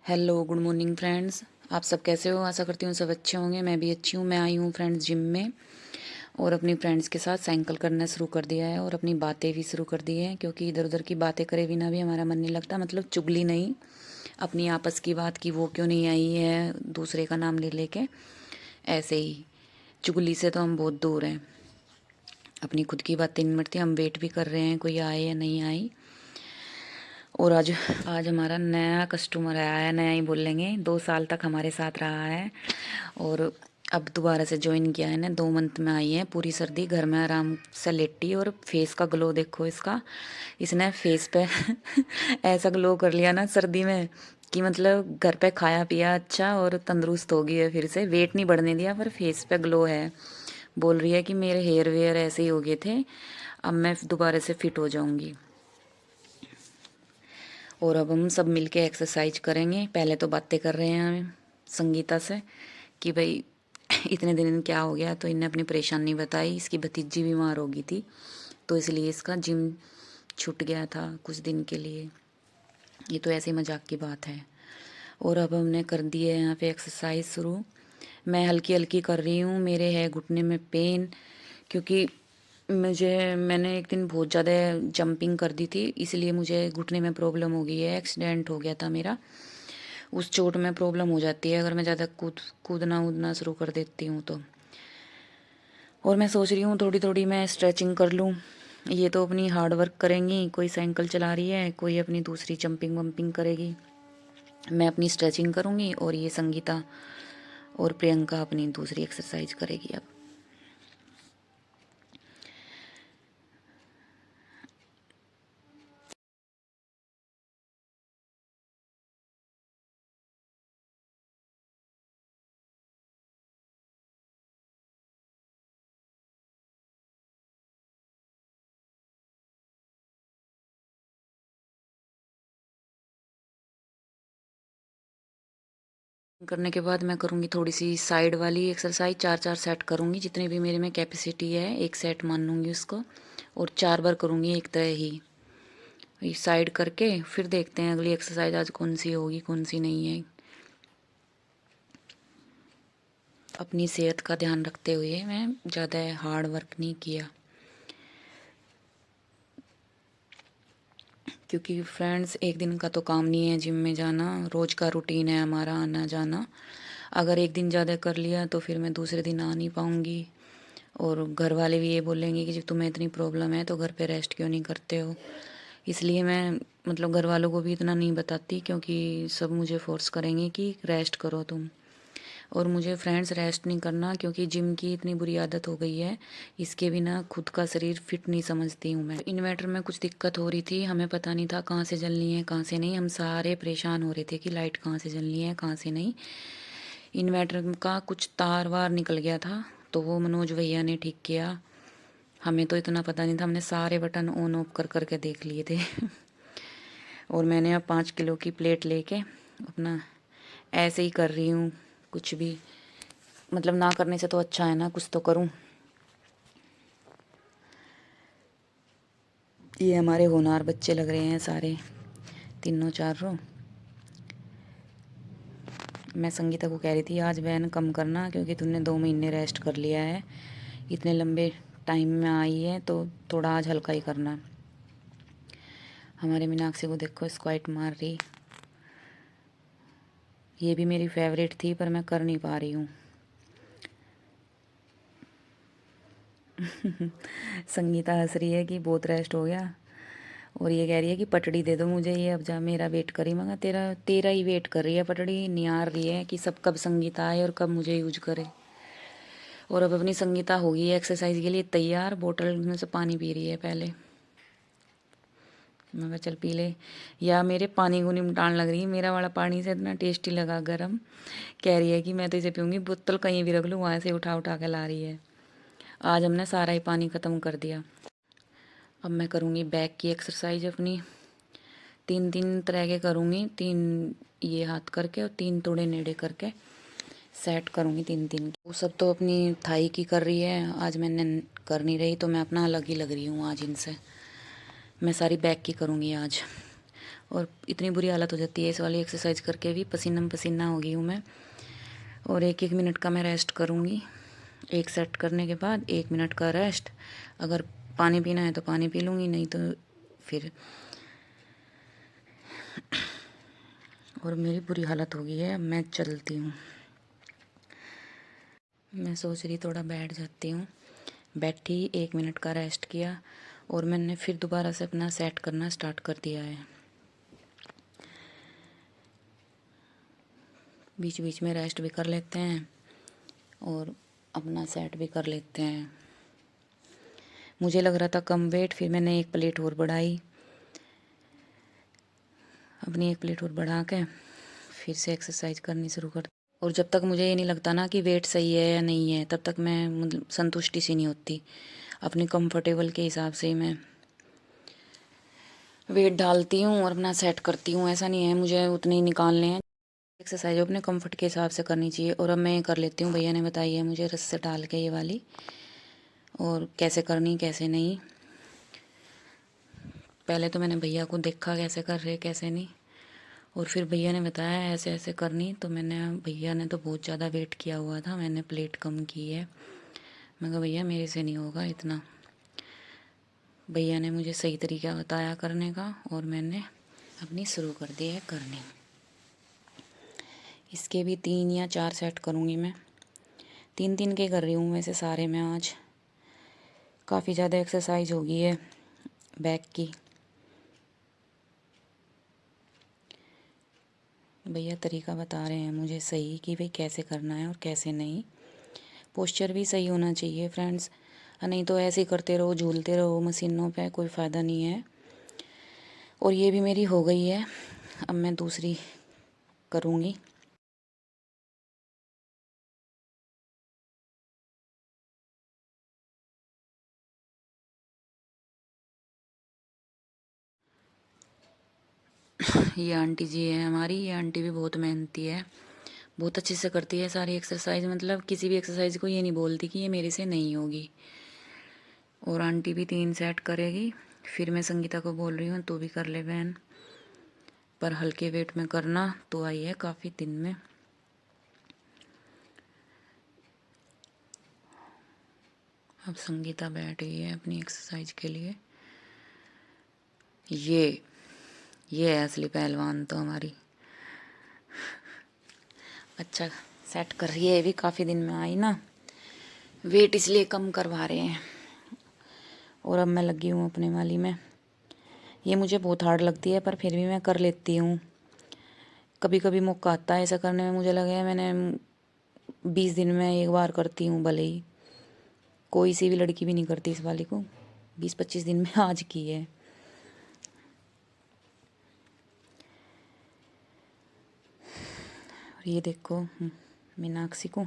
Hello good morning friends. आप सब कैसे हो? आशा करती हूँ सब अच्छे होंगे। मैं भी अच्छी हूँ। मैं आई हूँ फ्रेंड्स जिम में और अपनी फ्रेंड्स के साथ साइकिल करना शुरू कर दिया है और अपनी बातें भी शुरू कर दी हैं, क्योंकि इधर उधर की बातें करे बिना भी हमारा मन नहीं लगता। मतलब चुगली नहीं, अपनी आपस की बात की वो क्यों नहीं आई है दूसरे का नाम ले लेके। ऐसे ही चुगली से तो हम बहुत दूर हैं। अपनी खुद की बातें नहीं मरती। हम वेट भी कर रहे हैं कोई आए या नहीं आई। और आज आज हमारा नया कस्टमर आया है। नया ही बोल लेंगे, 2 साल तक हमारे साथ रहा है और अब दोबारा से ज्वाइन किया है ना। 2 मंथ में आई है। पूरी सर्दी घर में आराम से लेटी और फेस का ग्लो देखो इसका। इसने फेस पे ऐसा ग्लो कर लिया ना सर्दी में कि मतलब घर पे खाया पिया अच्छा और तंदुरुस्त हो गई है। फिर से वेट नहीं बढ़ने दिया पर फेस पे ग्लो है। बोल रही है कि मेरे हेयर वेयर ऐसे ही हो गए थे, अब मैं दोबारा से फिट हो जाऊंगी। और अब हम सब मिलके एक्सरसाइज करेंगे। पहले तो बातें कर रहे हैं हम संगीता से कि भाई इतने दिन क्या हो गया, तो इन्हें अपनी परेशानी बताई। इसकी भतीजी बीमार हो गई थी तो इसलिए इसका जिम छूट गया था कुछ दिन के लिए। ये तो ऐसे मजाक की बात है। और अब हमने कर दी है यहाँ पे एक्सरसाइज शुरू। मैं हल्की हल्की कर रही हूँ। मेरे है घुटने में पेन, क्योंकि मैंने एक दिन बहुत ज़्यादा जंपिंग कर दी थी, इसलिए मुझे घुटने में प्रॉब्लम हो गई है। एक्सीडेंट हो गया था मेरा। उस चोट में प्रॉब्लम हो जाती है अगर मैं ज़्यादा कूदना उदना शुरू कर देती हूँ तो। और मैं सोच रही हूँ थोड़ी थोड़ी मैं स्ट्रेचिंग कर लूँ। ये तो अपनी हार्ड वर्क करेंगी, कोई साइकिल चला रही है, कोई अपनी दूसरी जंपिंग वंपिंग करेगी। मैं अपनी स्ट्रेचिंग करूँगी और ये संगीता और प्रियंका अपनी दूसरी एक्सरसाइज करेगी। अब करने के बाद मैं करूँगी थोड़ी सी साइड वाली एक्सरसाइज। 4-4 सेट करूँगी, जितनी भी मेरे में कैपेसिटी है। एक सेट मान लूँगी उसको और 4 बार करूँगी एक तरह ही। ये साइड करके फिर देखते हैं अगली एक्सरसाइज आज कौन सी होगी कौन सी नहीं है। अपनी सेहत का ध्यान रखते हुए मैं ज़्यादा हार्ड वर्क नहीं किया, क्योंकि फ्रेंड्स एक दिन का तो काम नहीं है जिम में जाना। रोज़ का रूटीन है हमारा आना जाना। अगर एक दिन ज़्यादा कर लिया तो फिर मैं दूसरे दिन आ नहीं पाऊँगी। और घर वाले भी ये बोलेंगे कि जब तुम्हें इतनी प्रॉब्लम है तो घर पे रेस्ट क्यों नहीं करते हो। इसलिए मैं मतलब घर वालों को भी इतना नहीं बताती, क्योंकि सब मुझे फोर्स करेंगे कि रेस्ट करो तुम। और मुझे फ्रेंड्स रेस्ट नहीं करना, क्योंकि जिम की इतनी बुरी आदत हो गई है। इसके बिना खुद का शरीर फिट नहीं समझती हूँ मैं। इन्वर्टर में कुछ दिक्कत हो रही थी, हमें पता नहीं था कहाँ से जलनी है कहाँ से नहीं। हम सारे परेशान हो रहे थे कि लाइट कहाँ से जलनी है कहाँ से नहीं। इन्वर्टर का कुछ तार वार निकल गया था तो वो मनोज भैया ने ठीक किया। हमें तो इतना पता नहीं था, हमने सारे बटन ऑन ऑफ कर करके देख लिए थे। और मैंने अब 5 किलो की प्लेट लेके अपना ऐसे ही कर रही हूँ। कुछ भी मतलब ना करने से तो अच्छा है ना, कुछ तो करूँ। ये हमारे होनहार बच्चे लग रहे हैं सारे, तीनों चारों। मैं संगीता को कह रही थी आज वैन कम करना, क्योंकि तुमने 2 महीने रेस्ट कर लिया है, इतने लंबे टाइम में आई है तो थोड़ा आज हल्का ही करना। हमारे मीनाक्षी को देखो स्क्वाट मार रही। ये भी मेरी फेवरेट थी पर मैं कर नहीं पा रही हूँ। संगीता हंस रही है कि बहुत रेस्ट हो गया और ये कह रही है कि पटड़ी दे दो मुझे, ये अब जा मेरा वेट करी। मगर तेरा तेरा ही वेट कर रही है पटड़ी, निहार रही है कि सब कब संगीता आए और कब मुझे यूज करे। और अब अपनी संगीता होगी एक्सरसाइज के लिए तैयार, बोतल में से पानी पी रही है पहले। मैं कहा चल पी ले, या मेरे पानी को निमटान लग रही है। मेरा वाला पानी से इतना टेस्टी लगा गर्म। कह रही है कि मैं तो इसे पीऊँगी, बोतल कहीं भी रख लूँ वहाँ से उठा उठा के ला रही है। आज हमने सारा ही पानी ख़त्म कर दिया। अब मैं करूँगी बैक की एक्सरसाइज अपनी। 3-3 तरह के करूँगी, 3 ये हाथ करके और 3 थोड़े नेड़े करके सेट करूँगी 3-3 की। वो सब तो अपनी थाई की कर रही है, आज मैंने कर नहीं रही तो मैं अपना अलग ही लग रही हूँ आज इनसे। मैं सारी बैक की करूँगी आज। और इतनी बुरी हालत हो जाती है इस वाली एक्सरसाइज करके भी, पसीना में पसीना हो गई हूँ मैं। और 1-1 मिनट का मैं रेस्ट करूँगी। एक सेट करने के बाद 1 मिनट का रेस्ट। अगर पानी पीना है तो पानी पी लूँगी, नहीं तो फिर। और मेरी बुरी हालत हो गई है, अब मैं चलती हूँ। मैं सोच रही थोड़ा बैठ जाती हूँ। बैठी, 1 मिनट का रेस्ट किया और मैंने फिर दोबारा से अपना सेट करना स्टार्ट कर दिया है। बीच बीच में रेस्ट भी कर लेते हैं और अपना सेट भी कर लेते हैं। मुझे लग रहा था कम वेट, फिर मैंने 1 प्लेट और बढ़ाई। अपनी 1 प्लेट और बढ़ा के फिर से एक्सरसाइज करनी शुरू कर। और जब तक मुझे ये नहीं लगता ना कि वेट सही है या नहीं है, तब तक मैं मतलब संतुष्टि सी नहीं होती। अपनी कंफर्टेबल के हिसाब से ही मैं वेट डालती हूँ और अपना सेट करती हूँ। ऐसा नहीं है मुझे उतने ही निकालने हैं। एक्सरसाइज अपने कंफर्ट के हिसाब से करनी चाहिए। और अब मैं ये कर लेती हूँ, भैया ने बताई है मुझे रस्से डाल के ये वाली, और कैसे करनी कैसे नहीं। पहले तो मैंने भैया को देखा कैसे कर रहे कैसे नहीं, और फिर भैया ने बताया ऐसे ऐसे करनी। तो भैया ने तो बहुत ज़्यादा वेट किया हुआ था, मैंने प्लेट कम की है। मैं कहा भैया मेरे से नहीं होगा इतना। भैया ने मुझे सही तरीका बताया करने का और मैंने अपनी शुरू कर दी है करनी। इसके भी 3 या 4 सेट करूँगी मैं। 3-3 के कर रही हूँ वैसे सारे मैं आज। काफ़ी ज़्यादा एक्सरसाइज हो गई है बैक की। भैया तरीका बता रहे हैं मुझे सही कि भाई कैसे करना है और कैसे नहीं। पोस्चर भी सही होना चाहिए फ्रेंड्स, नहीं तो ऐसे ही करते रहो, झूलते रहो मशीनों पे, कोई फ़ायदा नहीं है। और ये भी मेरी हो गई है, अब मैं दूसरी करूँगी। ये आंटी जी है हमारी, ये आंटी भी बहुत मेहनती है, बहुत अच्छे से करती है सारी एक्सरसाइज। मतलब किसी भी एक्सरसाइज को ये नहीं बोलती कि ये मेरे से नहीं होगी। और आंटी भी 3 सेट करेगी। फिर मैं संगीता को बोल रही हूँ तू भी कर ले बहन, पर हल्के वेट में करना। तो आई है काफ़ी दिन में। अब संगीता बैठ गई है अपनी एक्सरसाइज के लिए। ये है असली पहलवान तो हमारी। अच्छा सेट कर रही है, ये भी काफ़ी दिन में आई ना, वेट इसलिए कम करवा रहे हैं। और अब मैं लगी हूँ अपने वाली में। ये मुझे बहुत हार्ड लगती है पर फिर भी मैं कर लेती हूँ। कभी कभी मौका आता है ऐसा करने में। मुझे लगा मैंने 20 दिन में एक बार करती हूँ, भले ही कोई सी भी लड़की भी नहीं करती इस वाली को। 20-25 दिन में आज की है। और ये देखो मीनाक्षी को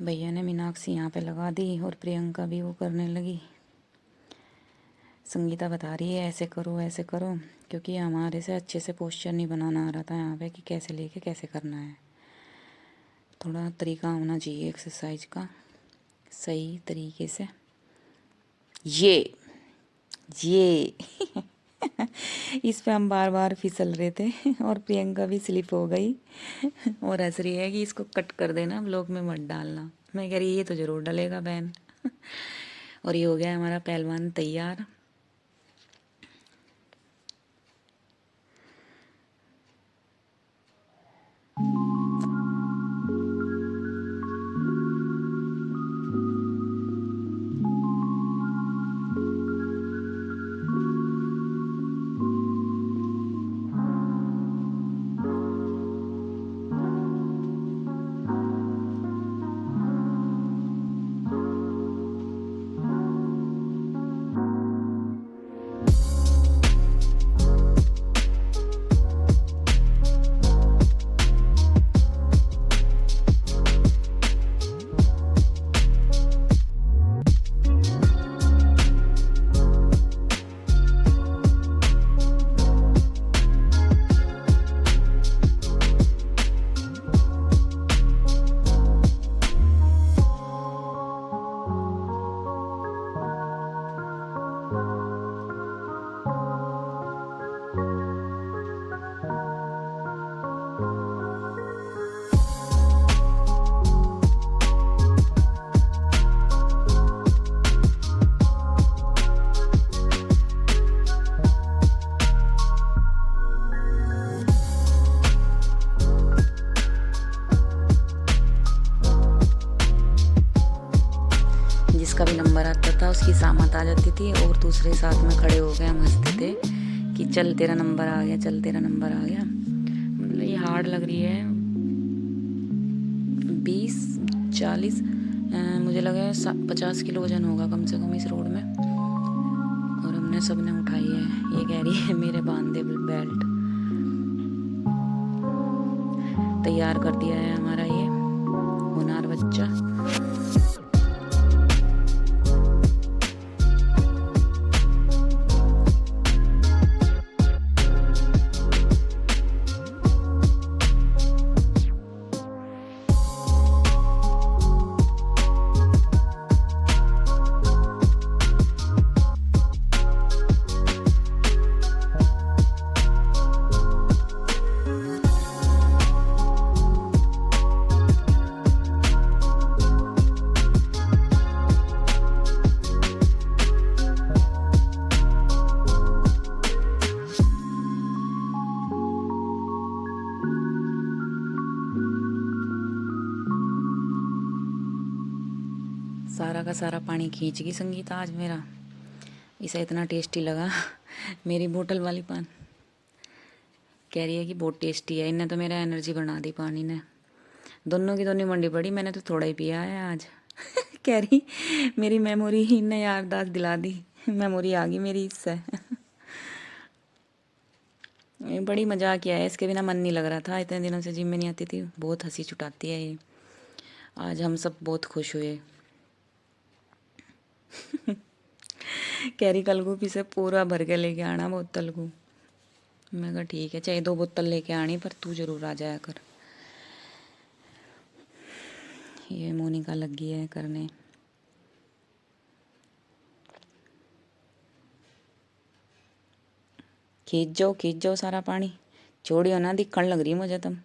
भैया ने मीनाक्षी यहाँ पे लगा दी और प्रियंका भी वो करने लगी। संगीता बता रही है ऐसे करो, क्योंकि हमारे से अच्छे से पोस्चर नहीं बनाना आ रहा था यहाँ पे कि कैसे लेके कैसे करना है। थोड़ा तरीका होना चाहिए एक्सरसाइज का सही तरीके से। ये इस पे हम बार बार फिसल रहे थे और प्रियंका भी स्लिप हो गई और हंस रही है कि इसको कट कर देना, ब्लॉग में मत डालना। मैं कह रही ये तो ज़रूर डलेगा बहन। और ये हो गया हमारा पहलवान तैयार। उसकी सामत आ जाती थी और दूसरे साथ में खड़े हो गए हम हंसते थे कि चल तेरा नंबर आ गया, चल तेरा नंबर आ गया। मतलब ये हार्ड लग रही है। 20-40 मुझे लगा है 50 किलो वजन होगा कम से कम इस रोड में। और हमने सबने उठाई है। ये कह रही है मेरे बांधे बेल्ट। तैयार कर दिया है हमारा ये होनहार बच्चा। सारा का सारा पानी खींच गई संगीता आज मेरा। इसे इतना टेस्टी लगा मेरी बोतल वाली पान। कह रही है कि बहुत टेस्टी है। इन्हें तो मेरा एनर्जी बना दी पानी ने। दोनों की दोनों मंडी पड़ी, मैंने तो थोड़ा ही पिया है आज कह रही मेरी मेमोरी ही ने याददाश्त दिला दी। मेमोरी आ गई मेरी इससे बड़ी मजाक किया है। इसके बिना मन नहीं लग रहा था। इतने दिनों से जिम में नहीं आती थी। बहुत हंसी छुटाती है ये। आज हम सब बहुत खुश हुए। कैरी कल को पीछे पूरा भर के लेके आना बोतल को। मैं कहा ठीक है, चाहे 2 बोतल लेके आनी पर तू जरूर आ जाया कर। ये मोनिका लगी है करने। खींच जाओ सारा पानी। छोड़ियो ना, दिखने लग रही मुझे तुम।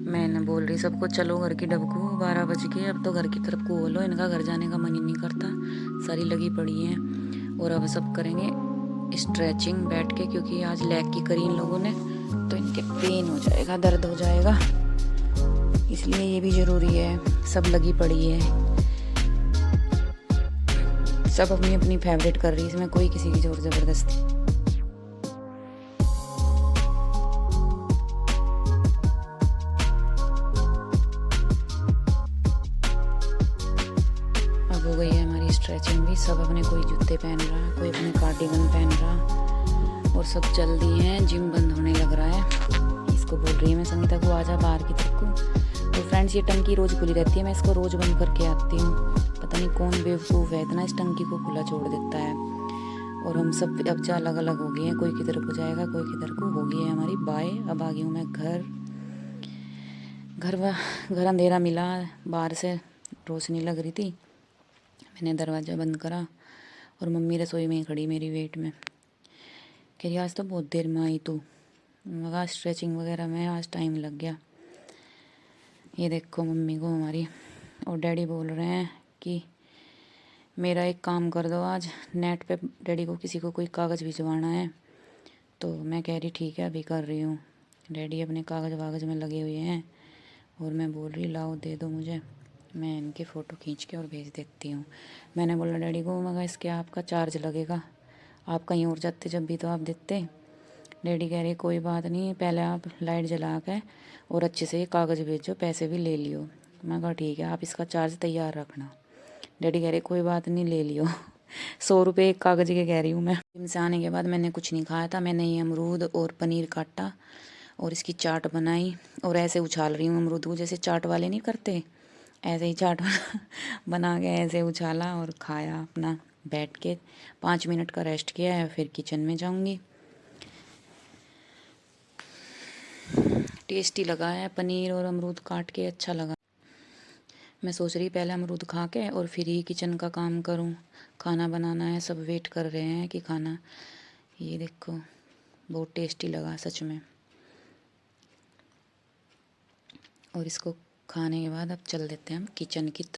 मैं न बोल रही सबको चलो घर की डबकू, 12 बज गए। अब तो घर की तरफ को बोलो। इनका घर जाने का मन ही नहीं करता। सारी लगी पड़ी है। और अब सब करेंगे स्ट्रेचिंग बैठ के, क्योंकि आज लेग की करी इन लोगों ने तो इनके पेन हो जाएगा, दर्द हो जाएगा, इसलिए ये भी ज़रूरी है। सब लगी पड़ी है। सब अपनी अपनी फेवरेट कर रही है। इसमें कोई किसी की जोर ज़बरदस्ती। हो गई है हमारी स्ट्रेचिंग भी। सब अपने कोई जूते पहन रहा है, कोई अपने कार्डिगन पहन रहा, और सब चल दी हैं। जिम बंद होने लग रहा है। इसको बोल रही है मैं संगीता को आजा बाहर की तरफ को। तो फ्रेंड्स ये टंकी रोज़ खुली रहती है, मैं इसको रोज़ बंद करके आती हूँ। पता नहीं कौन बेवकूफ़ है इतना इस टंकी को खुला छोड़ देता है। और हम सब अब जा अलग अलग हो गए हैं। कोई किधर को जाएगा, कोई किधर को। हो गई है हमारी बाय। अब आ गई हूँ मैं घर। घर अंधेरा मिला, बाहर से रोशनी लग रही थी। मैंने दरवाज़ा बंद करा और मम्मी रसोई में ही खड़ी मेरी वेट में। कह रही आज तो बहुत देर में आई तू। मगर स्ट्रेचिंग वगैरह में आज टाइम लग गया। ये देखो मम्मी को हमारी, और डैडी बोल रहे हैं कि मेरा एक काम कर दो आज, नेट पे डैडी को किसी को कोई कागज़ भिजवाना है। तो मैं कह रही ठीक है अभी कर रही हूँ। डैडी अपने कागज़ वागज़ में लगे हुए हैं और मैं बोल रही लाओ दे दो मुझे, मैं इनकी फ़ोटो खींच के और भेज देती हूँ। मैंने बोला डैडी को, मगर इसके आपका चार्ज लगेगा, आप कहीं और जाते जब भी तो आप देते। डैडी कह रहे कोई बात नहीं, पहले आप लाइट जला के और अच्छे से ये कागज़ भेजो, पैसे भी ले लियो। मैं कहा ठीक है, आप इसका चार्ज तैयार रखना। डैडी कह रहे कोई बात नहीं ले लियो। 100 रुपये एक कागज़ के कह रही हूँ मैं। जिम से आने के बाद मैंने कुछ नहीं खाया था। मैंने ये अमरूद और पनीर काटा और इसकी चाट बनाई और ऐसे उछाल रही हूँ अमरूद को, जैसे चाट वाले नहीं करते, ऐसे ही चाट बना के ऐसे उछाला और खाया अपना बैठ के। 5 मिनट का रेस्ट किया है, फिर किचन में जाऊँगी। टेस्टी लगा है पनीर और अमरूद काट के, अच्छा लगा। मैं सोच रही पहले अमरूद खा के और फिर ही किचन का काम करूं। खाना बनाना है, सब वेट कर रहे हैं कि खाना। ये देखो बहुत टेस्टी लगा सच में। और इसको खाने के बाद अब चल देते हैं हम किचन की